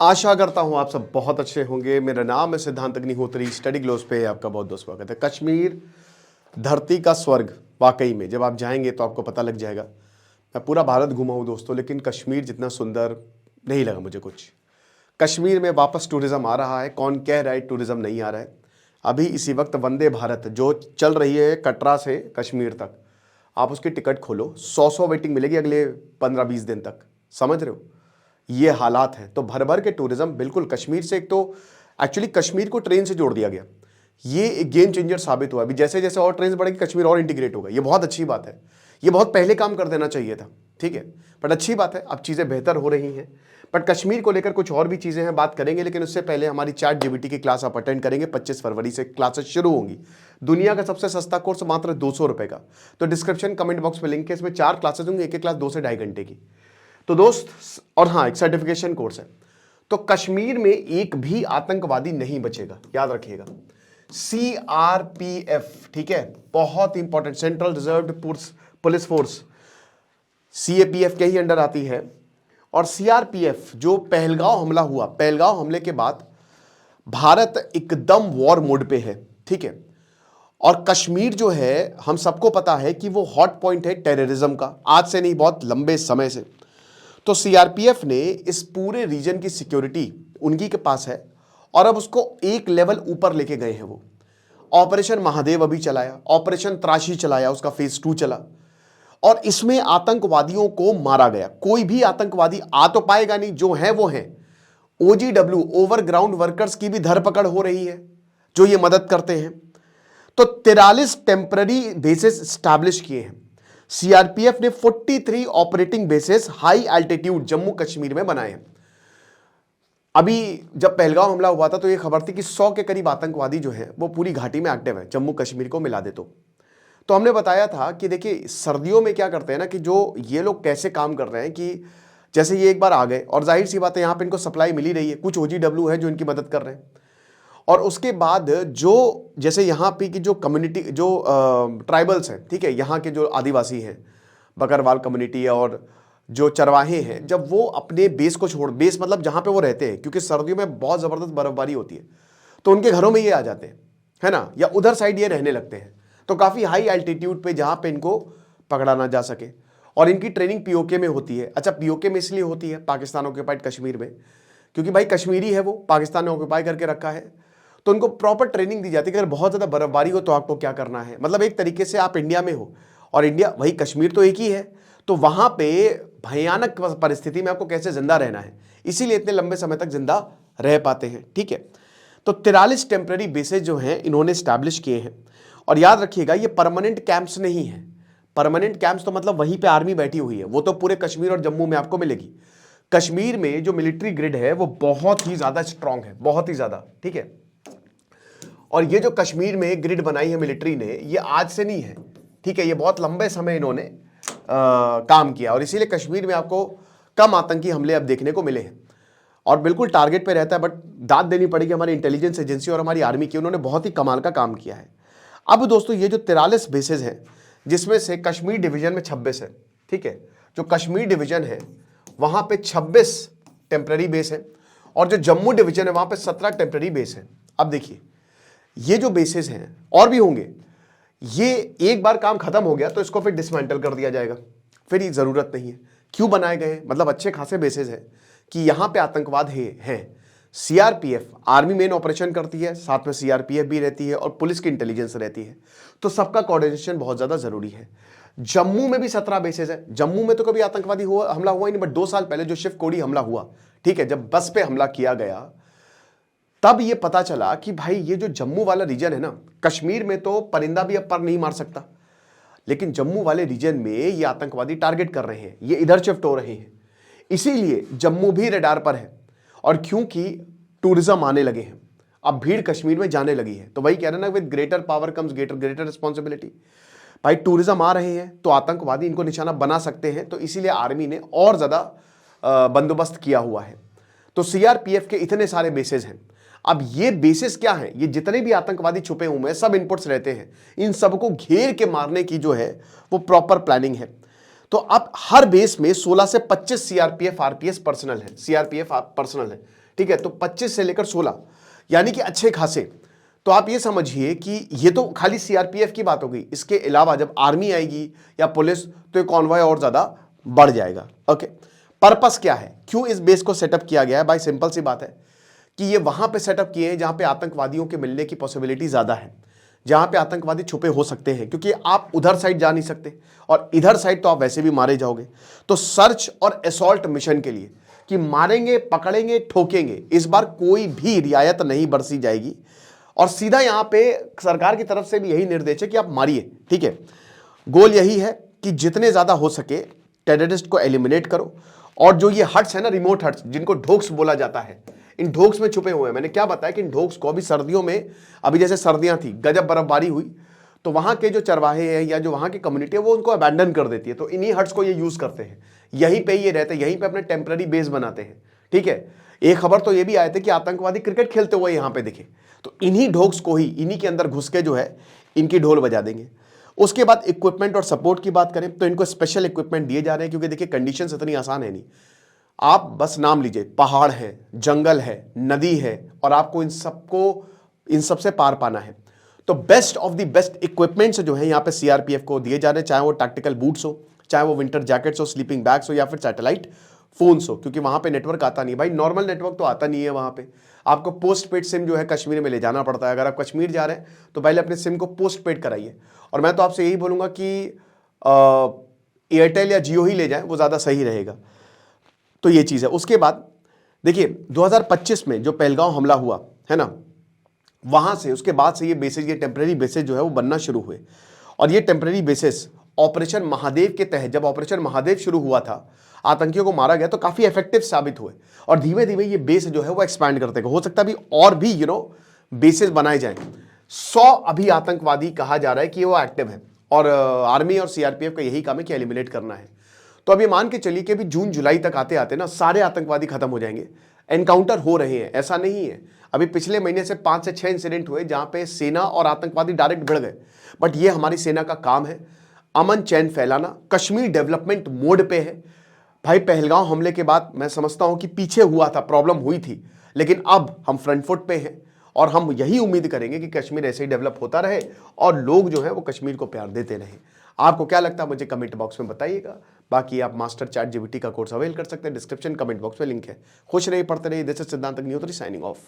आशा करता हूं आप सब बहुत अच्छे होंगे। मेरा नाम है सिद्धांत अग्निहोत्री। स्टडी ग्लोस पे आपका बहुत बहुत स्वागत है। कश्मीर धरती का स्वर्ग, वाकई में जब आप जाएंगे तो आपको पता लग जाएगा। मैं पूरा भारत घूमा हूं दोस्तों, लेकिन कश्मीर जितना सुंदर नहीं लगा मुझे कुछ। कश्मीर में वापस टूरिज्म आ रहा है। कौन कह रहा है टूरिज्म नहीं आ रहा है? अभी इसी वक्त वंदे भारत जो चल रही है कटरा से कश्मीर तक, आप उसकी टिकट खोलो, 100 वेटिंग मिलेगी अगले 15-20 दिन तक। समझ रहे हो? ये हालात हैं। तो भर भर के टूरिज्म बिल्कुल कश्मीर से। एक तो एक्चुअली कश्मीर को ट्रेन से जोड़ दिया गया, ये एक गेम चेंजर साबित हुआ। अभी जैसे जैसे और ट्रेन बढ़ेगी कश्मीर और इंटीग्रेट होगा। ये बहुत अच्छी बात है। ये बहुत पहले काम कर देना चाहिए था, ठीक है, बट अच्छी बात है, अब चीज़ें बेहतर हो रही हैं। बट कश्मीर को लेकर कुछ और भी चीज़ें हैं, बात करेंगे। लेकिन उससे पहले हमारी चैट जीपीटी की क्लास आप अटेंड करेंगे। 25 फरवरी से क्लासेस शुरू होंगी। दुनिया का सबसे सस्ता कोर्स मात्र 200 रुपये का। तो डिस्क्रिप्शन कमेंट बॉक्स में लिंक है, इसमें 4 क्लासेस होंगी, एक एक क्लास 2 से 2.5 घंटे की। तो दोस्त, और हाँ, एक सर्टिफिकेशन कोर्स है। तो कश्मीर में एक भी आतंकवादी नहीं बचेगा, याद रखिएगा। सीआरपीएफ, ठीक है, बहुत important, central reserve police force, CAPF के ही अंडर आती है। और सीआरपीएफ जो पहलगांव हमला हुआ, पहलगांव हमले के बाद भारत एकदम वॉर मोड पे है, ठीक है। और कश्मीर जो है, हम सबको पता है कि वो हॉट पॉइंट है टेररिज्म का, आज से नहीं बहुत लंबे समय से। तो सीआरपीएफ ने इस पूरे रीजन की सिक्योरिटी उनकी के पास है, और अब उसको एक लेवल ऊपर लेके गए हैं वो। ऑपरेशन महादेव अभी चलाया, ऑपरेशन त्राशी चलाया, उसका फेज 2 चला, और इसमें आतंकवादियों को मारा गया। कोई भी आतंकवादी आ तो पाएगा नहीं, जो है वो है। ओजीडब्ल्यू, ओवरग्राउंड वर्कर्स की भी धरपकड़ हो रही है, जो ये मदद करते हैं। तो 43 टेम्पररी बेसिस स्टैब्लिश किए हैं। सीआरपीएफ ने 43 operating basis high altitude Jammu Kashmir में बनाए हैं। अभी जब पहलगांव हमला हुआ था तो ये खबर थी कि 100 के करीब आतंकवादी जो है वो पूरी घाटी में एक्टिव है, जम्मू कश्मीर को मिला दे तो हमने बताया था कि देखिए सर्दियों में क्या करते हैं ना, कि जो ये लोग कैसे काम कर रहे हैं कि जैसे ये एक बार आ गए, और जाहिर सी बात है यहाँ पे इनको सप्लाई मिली रही है, कुछ ओजीडब्ल्यू है जो इनकी मदद कर रहे हैं। और उसके बाद जो जैसे यहाँ पे की जो कम्युनिटी, जो ट्राइबल्स हैं, ठीक है, यहाँ के जो आदिवासी हैं, बकरवाल कम्युनिटी और जो चरवाहे हैं, जब वो अपने बेस को छोड़, बेस मतलब जहाँ पे वो रहते हैं, क्योंकि सर्दियों में बहुत ज़बरदस्त बर्फबारी होती है, तो उनके घरों में ये आ जाते हैं, है ना, या उधर साइड ये रहने लगते हैं। तो काफ़ी हाई एल्टीट्यूड पे जहाँ पे इनको पकड़ा ना जा सके। और इनकी ट्रेनिंग पीओके में होती है। अच्छा, पीओके में इसलिए होती है पाकिस्तान ऑक्यूपाइड कश्मीर में, क्योंकि भाई कश्मीरी है वो, पाकिस्तान ने ऑक्यूपाई करके रखा है, तो उनको प्रॉपर ट्रेनिंग दी जाती है कि अगर बहुत ज़्यादा बर्फबारी हो तो आपको क्या करना है। मतलब एक तरीके से आप इंडिया में हो, और इंडिया वही कश्मीर तो एक ही है, तो वहाँ पे भयानक परिस्थिति में आपको कैसे जिंदा रहना है, इसीलिए इतने लंबे समय तक जिंदा रह पाते हैं, ठीक है। तो 43 टेम्पररी बेसेज जो हैं इन्होंने स्टैब्लिश किए हैं। और याद रखिएगा, ये परमानेंट कैंप्स नहीं है। परमानेंट कैंप्स तो मतलब वहीं पे आर्मी बैठी हुई है, वो तो पूरे कश्मीर और जम्मू में आपको मिलेगी। कश्मीर में जो मिलिट्री ग्रिड है वो बहुत ही ज्यादा स्ट्रांग है, बहुत ही ज्यादा, ठीक है। और ये जो कश्मीर में ग्रिड बनाई है मिलिट्री ने, ये आज से नहीं है, ठीक है, ये बहुत लंबे समय इन्होंने काम किया, और इसीलिए कश्मीर में आपको कम आतंकी हमले अब देखने को मिले हैं, और बिल्कुल टारगेट पे रहता है। बट दाद देनी पड़ेगी हमारी इंटेलिजेंस एजेंसी और हमारी आर्मी की, उन्होंने बहुत ही कमाल का काम किया है। अब दोस्तों, ये जो 43 बेसेज हैं, जिसमें से कश्मीर डिवीजन में 26 है, ठीक है, जो कश्मीर डिवीजन है वहां पे 26 टेम्पररी बेस है, और जो जम्मू डिवीजन है वहां पे 17 टेम्पररी बेस है। अब देखिए, ये जो बेसेस हैं और भी होंगे, ये एक बार काम खत्म हो गया तो इसको फिर डिसमेंटल कर दिया जाएगा, फिर ये जरूरत नहीं है। क्यों बनाए गए? मतलब अच्छे खासे बेसेस हैं कि यहां पे आतंकवाद है। सीआरपीएफ, आर्मी मेन ऑपरेशन करती है, साथ में सीआरपीएफ भी रहती है, और पुलिस की इंटेलिजेंस रहती है, तो सबका कोऑर्डिनेशन बहुत ज्यादा जरूरी है। जम्मू में भी 17 बेसेस है। जम्मू में तो कभी आतंकवादी हमला हुआ ही नहीं, बट 2 साल पहले जो शिव कोड़ी हमला हुआ, ठीक है, जब बस पे हमला किया गया, तब ये पता चला कि भाई ये जो जम्मू वाला रीजन है ना, कश्मीर में तो परिंदा भी अब पर नहीं मार सकता, लेकिन जम्मू वाले रीजन में ये आतंकवादी टारगेट कर रहे हैं, ये इधर शिफ्ट हो रहे हैं, इसीलिए जम्मू भी रडार पर है। और क्योंकि टूरिज्म आने लगे हैं, अब भीड़ कश्मीर में जाने लगी है, तो वही कह रहे हैं ना, with greater power comes greater responsibility. भाई टूरिज्म आ रहे हैं तो आतंकवादी इनको निशाना बना सकते हैं, तो इसीलिए आर्मी ने और ज्यादा बंदोबस्त किया हुआ है। तो सीआरपीएफ के इतने सारे बेसेस हैं। अब ये बेसिस क्या है? ये जितने भी आतंकवादी छुपे हुए हैं, सब इनपुट्स रहते हैं, इन सबको घेर के मारने की जो है वो प्रॉपर प्लानिंग है। तो अब हर बेस में 16 से 25 सीआरपीएफ आरपीएस पर्सनल है, सीआरपीएफ पर्सनल है, ठीक है, तो 25 से लेकर 16 यानी कि अच्छे खासे। तो आप ये समझिए कि ये तो खाली सीआरपीएफ की बात हो गई, इसके अलावा जब आर्मी आएगी या पुलिस तो ये कॉन्वॉय और ज्यादा बढ़ जाएगा। ओके, पर्पस क्या है, क्यों इस बेस को सेटअप किया गया है? भाई सिंपल सी बात है कि ये वहां पे सेटअप किए हैं जहां पे आतंकवादियों के मिलने की पॉसिबिलिटी ज्यादा है, जहां पे आतंकवादी छुपे हो सकते हैं, क्योंकि आप उधर साइड जा नहीं सकते और इधर साइड तो आप वैसे भी मारे जाओगे। तो सर्च और असॉल्ट मिशन के लिए कि मारेंगे, पकड़ेंगे, ठोकेंगे, इस बार कोई भी रियायत नहीं बरसी जाएगी और सीधा यहां पे सरकार की तरफ से भी यही निर्देश है कि आप मारिए। ठीक है, गोल यही है कि जितने ज्यादा हो सके टेररिस्ट को एलिमिनेट करो। और जो ये हट्स है ना, रिमोट हट्स, जिनको ढोक्स बोला जाता है, इन ढोक्स में छुपे हुए हैं। मैंने क्या बताया कि इन ढोक्स को अभी सर्दियों में, अभी जैसे सर्दियां थी, गजब बर्फबारी हुई, तो वहां के जो चरवाहे हैं या जो वहां की कम्युनिटी है वो उनको अबैंडन कर देती है, तो इन्हीं हट्स को ये यूज करते हैं, यहीं पे ये रहते हैं, यहीं पे अपने टेम्पररी बेस बनाते हैं। ठीक है, एक खबर तो ये भी आए थे कि आतंकवादी क्रिकेट खेलते हुए यहां पे दिखे, तो इन्हीं ढोक्स को ही, इन्हीं के अंदर घुस के जो है इनकी ढोल बजा देंगे। उसके बाद इक्विपमेंट और सपोर्ट की बात करें तो इनको स्पेशल इक्विपमेंट दिए जा रहे हैं, क्योंकि देखिए कंडीशंस इतनी आसान है नहीं। आप बस नाम लीजिए, पहाड़ है, जंगल है, नदी है, और आपको इन सबसे पार पाना है। तो best of the best equipments जो है यहाँ पे सीआरपीएफ को दिए जा रहे हैं, चाहे वो टैक्टिकल बूट्स हो, चाहे वो विंटर जैकेट्स हो, स्लीपिंग बैग्स हो, या फिर सैटेलाइट फोन्स हो, क्योंकि वहां पे नेटवर्क आता नहीं भाई, नॉर्मल नेटवर्क तो आता नहीं है वहां पे। आपको पोस्ट पेड सिम जो है कश्मीर में ले जाना पड़ता है। अगर आप कश्मीर जा रहे हैं तो पहले अपने सिम को पोस्ट पेड कराइए, और मैं तो आपसे यही बोलूंगा कि एयरटेल या जियो ही ले जाएं, वो ज़्यादा सही रहेगा। तो ये चीज़ है। उसके बाद देखिए 2025 में जो पहलगांव हमला हुआ है ना, वहां से उसके बाद से ये बेसिस, ये टेम्परेरी बेसिस जो है वो बनना शुरू हुए, और ये टेम्परेरी बेसिस ऑपरेशन महादेव के तहत, जब ऑपरेशन महादेव शुरू हुआ था, आतंकियों को मारा गया, तो काफी इफेक्टिव साबित हुए, और धीमे धीमे ये बेस जो है वो एक्सपैंड करते गए। हो सकता है अभी और भी बेसिस बनाए जाएं। 100 अभी आतंकवादी कहा जा रहा है कि वो एक्टिव है, और आर्मी और सीआरपीएफ का यही काम है कि एलिमिनेट करना है। तो अभी मान के चलिए कि अभी जून जुलाई तक आते आते ना सारे आतंकवादी खत्म हो जाएंगे। एनकाउंटर हो रहे हैं, ऐसा नहीं है। अभी पिछले महीने से 5 से 6 इंसिडेंट हुए जहां पे सेना और आतंकवादी डायरेक्ट भिड़ गए, बट ये हमारी सेना का काम है, अमन चैन फैलाना। कश्मीर डेवलपमेंट मोड पे है भाई। पहलगांव हमले के बाद मैं समझता हूं कि पीछे हुआ था, प्रॉब्लम हुई थी, लेकिन अब हम फ्रंट फुट पे हैं, और हम यही उम्मीद करेंगे कि कश्मीर ऐसे ही डेवलप होता रहे और लोग जो है वो कश्मीर को प्यार देते रहें। आपको क्या लगता है मुझे कमेंट बॉक्स में बताइएगा। बाकी आप मास्टर चैट जीपीटी का कोर्स अवेल कर सकते हैं, डिस्क्रिप्शन कमेंट बॉक्स में लिंक है। खुश रहिए, पढ़ते रहिए। दिस इज सिद्धांत अग्निहोत्री साइनिंग ऑफ।